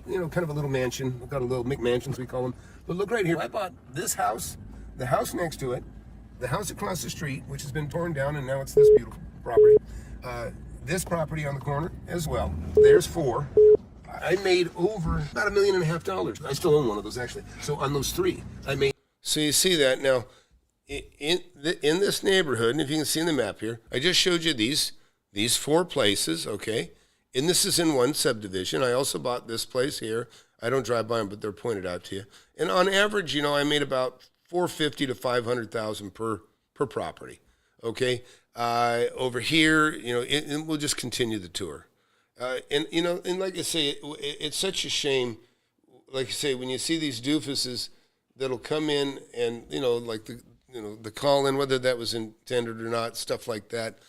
kind of a little mansion. We've got a little McMansions we call them. But look right here. I bought this house, the house next to it, the house across the street, which has been torn down, and now it's this beautiful property. This property on the corner as well. There's 4. I made over about $1.5 million. I still own one of those actually. So on those 3, I made. So you see that now in this neighborhood, and if you can see in the map here, I just showed you these 4 places, okay? And this is in one subdivision. I also bought this place here. I don't drive by them, but they're pointed out to you. And on average, I made about $450,000 to $500,000 per property, okay? Over here, and we'll just continue the tour. And like I say, it's such a shame, like I say, when you see these doofuses that'll come in and, like the call in, whether that was intended or not, stuff like that.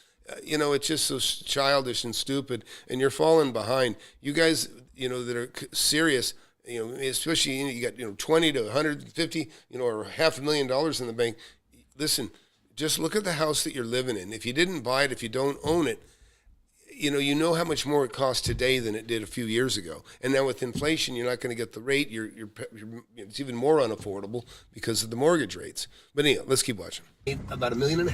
It's just so childish and stupid, and you're falling behind. You guys, that are serious, especially, you got, 20 to 150, or $500,000 in the bank. Listen, just look at the house that you're living in. If you didn't buy it, if you don't own it, you know how much more it costs today than it did a few years ago. And now with inflation, you're not going to get the rate. It's even more unaffordable because of the mortgage rates. But anyhow, let's keep watching. About $1.5 million.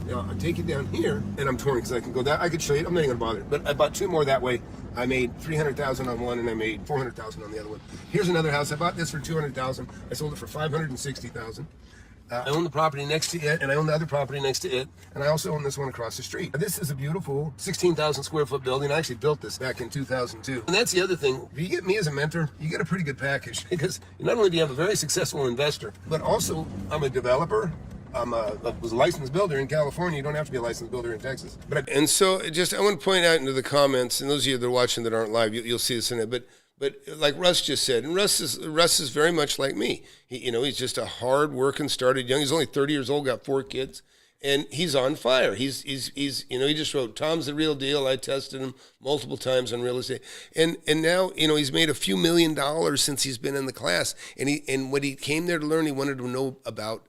Now I take it down here, and I'm torn because I can go that. I could show you. I'm not even going to bother. But I bought 2 more that way. I made $300,000 on one, and I made $400,000 on the other one. Here's another house. I bought this for $200,000. I sold it for $560,000. I own the property next to it, and I own the other property next to it, and I also own this one across the street. This is a beautiful 16,000 square foot building. I actually built this back in 2002. And that's the other thing. If you get me as a mentor, you get a pretty good package, because not only do you have a very successful investor, but also I'm a developer. I was a licensed builder in California. You don't have to be a licensed builder in Texas. And so I want to point out into the comments, and those of you that are watching that aren't live, you'll see this in it, but like Russ just said, and Russ is very much like me. He's just a hard-working, started young. He's only 30 years old, got 4 kids, and he's on fire. He just wrote Tom's the Real Deal. I tested him multiple times on real estate, and now he's made a few $1 million since he's been in the class. And what he came there to learn, he wanted to know about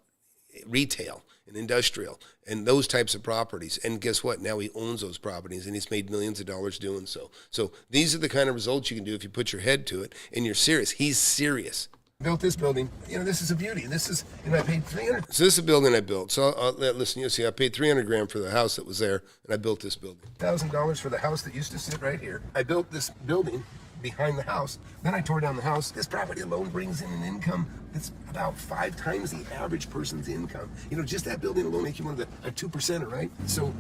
retail and industrial and those types of properties. And guess what? Now he owns those properties, and he's made millions of dollars doing so. So these are the kind of results you can do if you put your head to it and you're serious. He's serious. Built this building. This is a beauty. This is, I paid $300,000. So this is a building I built. So listen, you'll see, I paid $300,000 for the house that was there, and I built this building. $1,000 for the house that used to sit right here. I built this building behind the house. Then I tore down the house. This property alone brings in an income that's about 5 times the average person's income. Just that building alone makes you one of a 2%er, right? So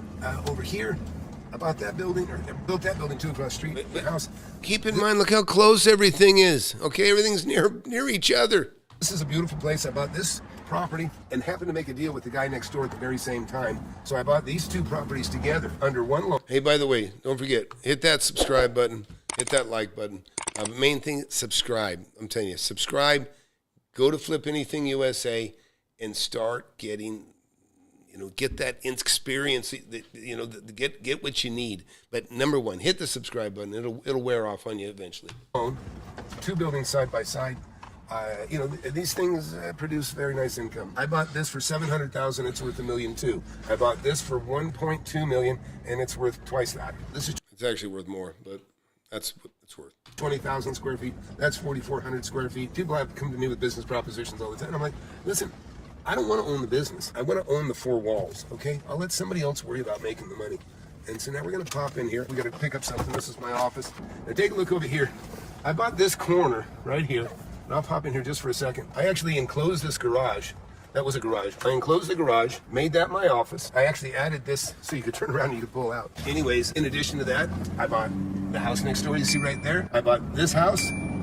over here, I bought that building, or built that building too across the street. The house. Keep in mind, look how close everything is. Okay, everything's near each other. This is a beautiful place. I bought this property and happened to make a deal with the guy next door at the very same time. So I bought these 2 properties together under one loan. Hey, by the way, don't forget, hit that subscribe button, hit that like button. Main thing, subscribe. I'm telling you, subscribe. Go to FlipAnythingUSA and start getting, get that experience. Get what you need. But number one, hit the subscribe button. It'll wear off on you eventually. 2 buildings side by side. These things produce very nice income. I bought this for $700,000. It's worth $1.2 million. I bought this for $1.2 million, and it's worth twice that. This is it's actually worth more, but that's what it's worth. 20,000 square feet. That's 4,400 square feet. People have come to me with business propositions all the time. I'm like, listen, I don't want to own the business. I want to own the four walls. Okay, I'll let somebody else worry about making the money. And so now we're going to pop in here. We got to pick up something. This is my office. Now take a look over here. I bought this corner right here. And I'll pop in here just for a second. I actually enclosed this garage. That was a garage. I enclosed the garage, made that my office. I actually added this so you could turn around and you could pull out. Anyways, in addition to that, I bought the house next door. You see right there? I bought this house,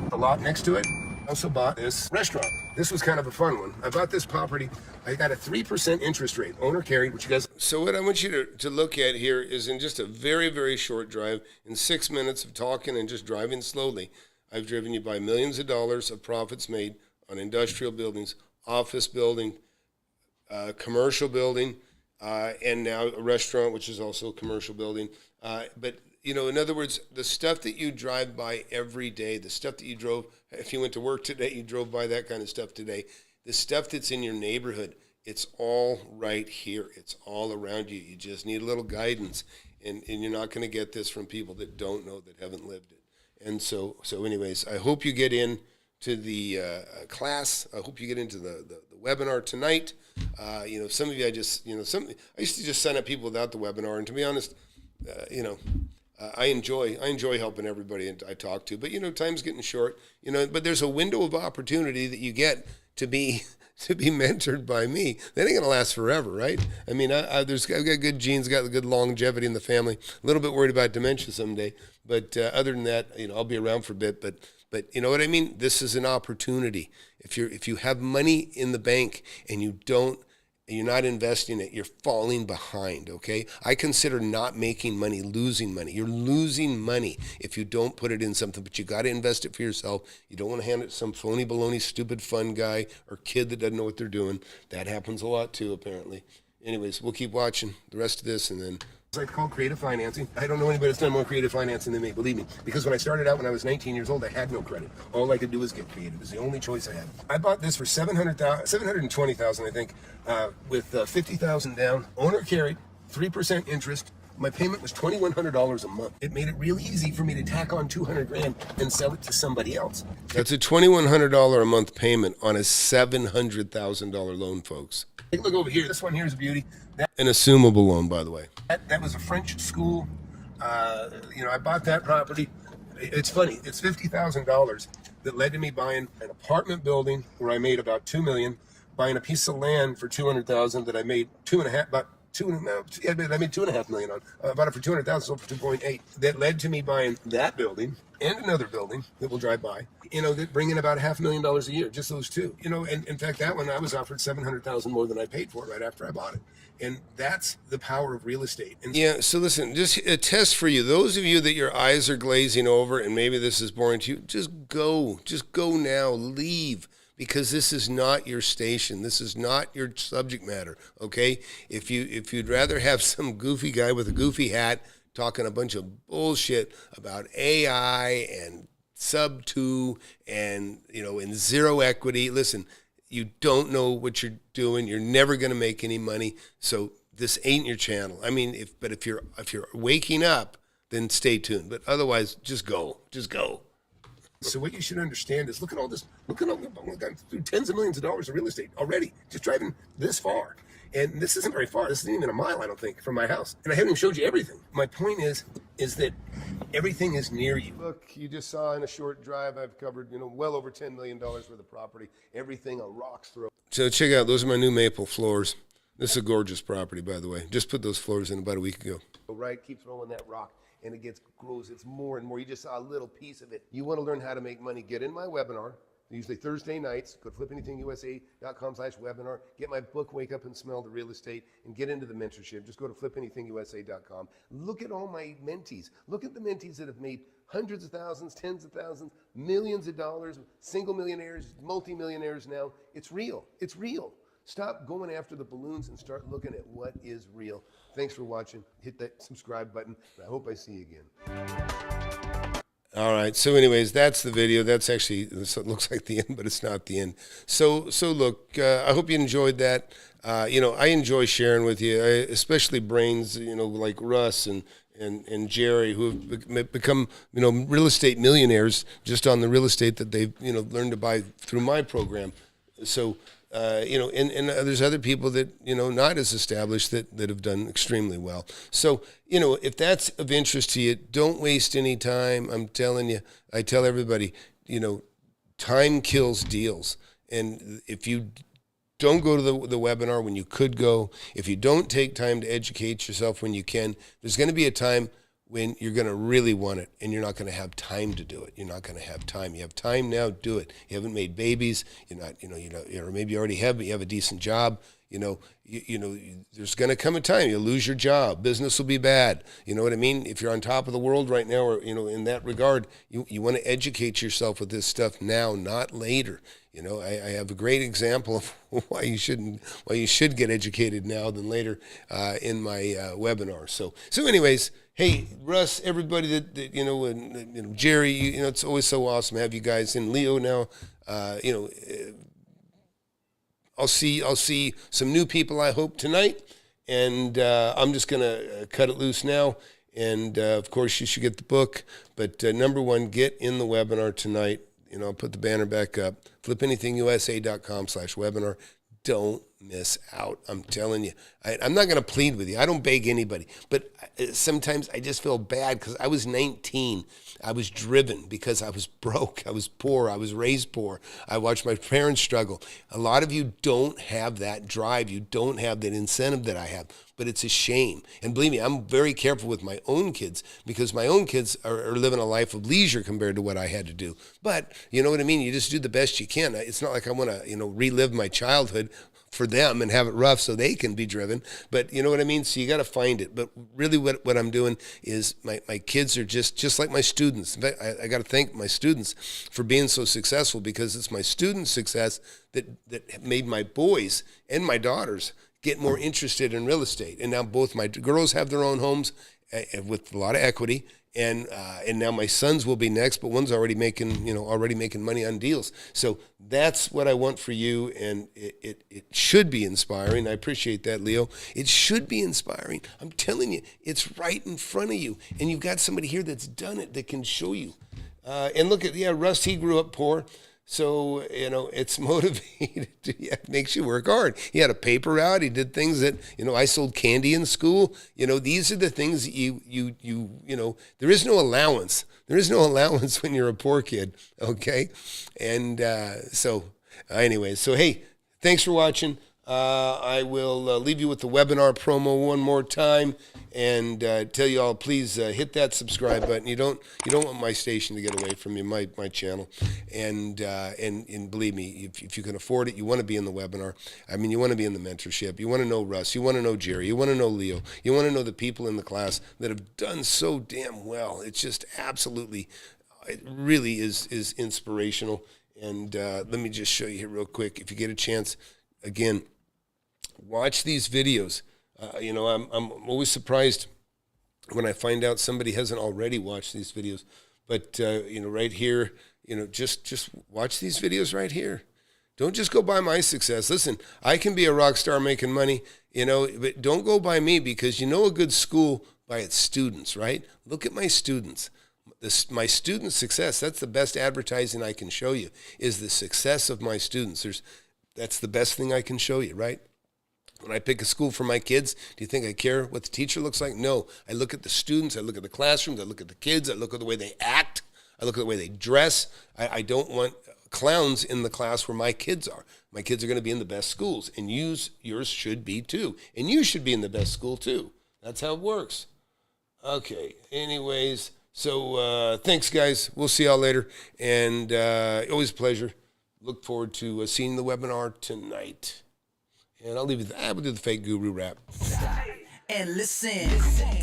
the lot next to it. I also bought this restaurant. This was kind of a fun one. I bought this property. I got a 3% interest rate, owner carried, which you guys... So what I want you to look at here is in just a very, very short drive, in 6 minutes of talking and just driving slowly, I've driven you by millions of dollars of profits made on industrial buildings, office building, commercial building, and now a restaurant, which is also a commercial building. But, in other words, the stuff that you drive by every day, the stuff that you drove, if you went to work today, you drove by that kind of stuff today, the stuff that's in your neighborhood, it's all right here. It's all around you. You just need a little guidance. And you're not going to get this from people that don't know, that haven't lived it. And so anyways, I hope you get in to the class. I hope you get into the webinar tonight. Some of you, I used to just sign up people without the webinar. And to be honest, I enjoy helping everybody I talk to. But, time's getting short, but there's a window of opportunity that you get to be mentored by me. That ain't going to last forever, right? I mean, I've got good genes, got good longevity in the family. A little bit worried about dementia someday. But other than that, I'll be around for a bit. But you know what I mean? This is an opportunity. If you have money in the bank and you're not investing it, you're falling behind, okay? I consider not making money losing money. You're losing money if you don't put it in something, but you got to invest it for yourself. You don't want to hand it to some phony, baloney, stupid fun guy or kid that doesn't know what they're doing. That happens a lot too, apparently. Anyways, we'll keep watching the rest of this and then... It's called creative financing. I don't know anybody that's done more creative financing than me, believe me. Because when I started out when I was 19 years old, I had no credit. All I could do was get creative. It was the only choice I had. I bought this for $720,000, I think, with $50,000 down. Owner carried, 3% interest. My payment was $2,100 a month. It made it really easy for me to tack on $200,000 and sell it to somebody else. That's a $2,100 a month payment on a $700,000 loan, folks. Take a look over here. This one here is a beauty. An assumable loan, by the way. That was a French school. I bought that property. It's funny. It's $50,000 that led to me buying an apartment building where I made about $2 million, buying a piece of land for $200,000 that I made I made $2.5 million on. I bought it for $200,000, sold for 2.8. That led to me buying that building and another building that we'll drive by. That bring in about $500,000 a year, just those two. And in fact, that one I was offered $700,000 more than I paid for it right after I bought it. And that's the power of real estate. And yeah. So listen, just a test for you. Those of you that your eyes are glazing over, and maybe this is boring to you, just go now, leave. Because this is not your station. This is not your subject matter, okay? If you'd rather have some goofy guy with a goofy hat talking a bunch of bullshit about AI and sub 2 and, and zero equity, listen, you don't know what you're doing. You're never going to make any money. So this ain't your channel. I mean, if you're waking up, then stay tuned. But otherwise, just go. So what you should understand is, look at all this. Look at all we've gone through tens of millions of dollars of real estate already, just driving this far. And this isn't very far. This isn't even a mile, I don't think, from my house. And I haven't even showed you everything. My point is that everything is near you. Look, you just saw in a short drive, I've covered, well over $10 million worth of property. Everything a rock's throw. So check out, those are my new maple floors. This is a gorgeous property, by the way. Just put those floors in about a week ago. Right, keep throwing that rock. And it grows. It's more and more. You just saw a little piece of it. You want to learn how to make money, get in my webinar. Usually Thursday nights. Go to FlipAnythingUSA.com/webinar. Get my book, Wake Up and Smell the Real Estate, and get into the mentorship. Just go to FlipAnythingUSA.com. Look at all my mentees. Look at the mentees that have made hundreds of thousands, tens of thousands, millions of dollars, single millionaires, multimillionaires now. It's real. It's real. Stop going after the balloons and start looking at what is real. Thanks for watching. Hit that subscribe button. I hope I see you again. All right. So, anyways, that's the video. That's actually, so it looks like the end, but it's not the end. So look, I hope you enjoyed that. I enjoy sharing with you, especially brains, like Russ and Jerry, who have become, real estate millionaires just on the real estate that they've, learned to buy through my program. So, and there's other people that, not as established that have done extremely well. So, if that's of interest to you, don't waste any time. I'm telling you, I tell everybody, time kills deals. And if you don't go to the webinar when you could go, if you don't take time to educate yourself when you can, there's going to be a time when you're going to really want it and you're not going to have time to do it. You're not going to have time. You have time now, do it. You haven't made babies. You're not, or maybe you already have, but you have a decent job. There's going to come a time you'll lose your job. Business will be bad. You know what I mean? If you're on top of the world right now, or, in that regard, you want to educate yourself with this stuff now, not later. I have a great example of why you should get educated now than later in my webinar. So anyways, hey, Russ, everybody that and Jerry, it's always so awesome to have you guys, and Leo now, I'll see some new people, I hope, tonight, and I'm just gonna cut it loose now. And of course, you should get the book. But number one, get in the webinar tonight. I'll put the banner back up. FlipAnythingUSA.com/webinar. Don't miss out. I'm telling you. I'm not going to plead with you. I don't beg anybody. But sometimes I just feel bad because I was 19. I was driven because I was broke. I was poor. I was raised poor. I watched my parents struggle. A lot of you don't have that drive. You don't have that incentive that I have. But it's a shame. And believe me, I'm very careful with my own kids because my own kids are living a life of leisure compared to what I had to do. But you know what I mean? You just do the best you can. It's not like I want to, relive my childhood for them and have it rough so they can be driven. But you know what I mean? So you got to find it. But really what I'm doing is my kids are just like my students. In fact, I got to thank my students for being so successful because it's my students' success that made my boys and my daughters get more interested in real estate. And now both my girls have their own homes with a lot of equity. And now my sons will be next, but one's already making money on deals. So that's what I want for you, and it should be inspiring. I appreciate that, Leo. It should be inspiring. I'm telling you, it's right in front of you, and you've got somebody here that's done it that can show you. And look at Russ. He grew up poor. So, it's motivated. It makes you work hard. He had a paper route. He did things that, I sold candy in school. These are the things that there is no allowance. There is no allowance when you're a poor kid, okay? And anyways, hey, thanks for watching. I will leave you with the webinar promo one more time and tell you all, please hit that subscribe button. You don't want my station to get away from you, my channel. And believe me, if you can afford it, you want to be in the webinar. I mean, you want to be in the mentorship. You want to know Russ. You want to know Jerry. You want to know Leo. You want to know the people in the class that have done so damn well. It's just absolutely, it really is inspirational. And let me just show you here real quick. If you get a chance, again, watch these videos. I'm always surprised when I find out somebody hasn't already watched these videos. But right here, just watch these videos right here. Don't just go by my success. Listen, I can be a rock star making money, but don't go by me because a good school by its students, right? Look at my students. My student success, that's the best advertising I can show you, is the success of my students. That's the best thing I can show you, right? When I pick a school for my kids, do you think I care what the teacher looks like? No. I look at the students. I look at the classrooms. I look at the kids. I look at the way they act. I look at the way they dress. I don't want clowns in the class where my kids are. My kids are going to be in the best schools, and yours should be too. And you should be in the best school too. That's how it works. Okay. Anyways, so thanks, guys. We'll see y'all later. And always a pleasure. Look forward to seeing the webinar tonight. And I'll leave you. I will do the fake guru rap. And listen,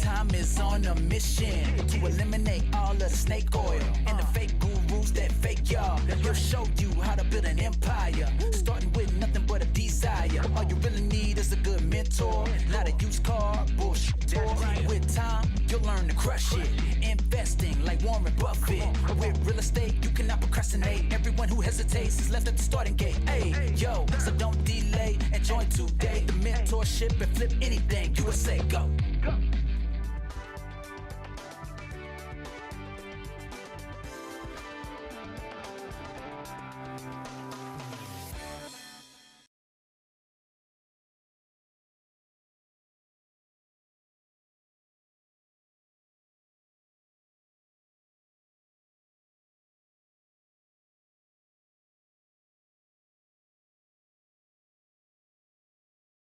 time is on a mission to eliminate all the snake oil and the fake gurus that fake y'all. He'll show you how to build an empire, starting with nothing but a desire. All you really need is a good mentor, not a used car bullshit. With time, you'll learn to crush it. Investing like Warren Buffett. With real estate, you cannot procrastinate. Everyone who hesitates is left at the starting gate. Hey, yo, so don't delay and join today. The mentorship and flip anything USA. Go.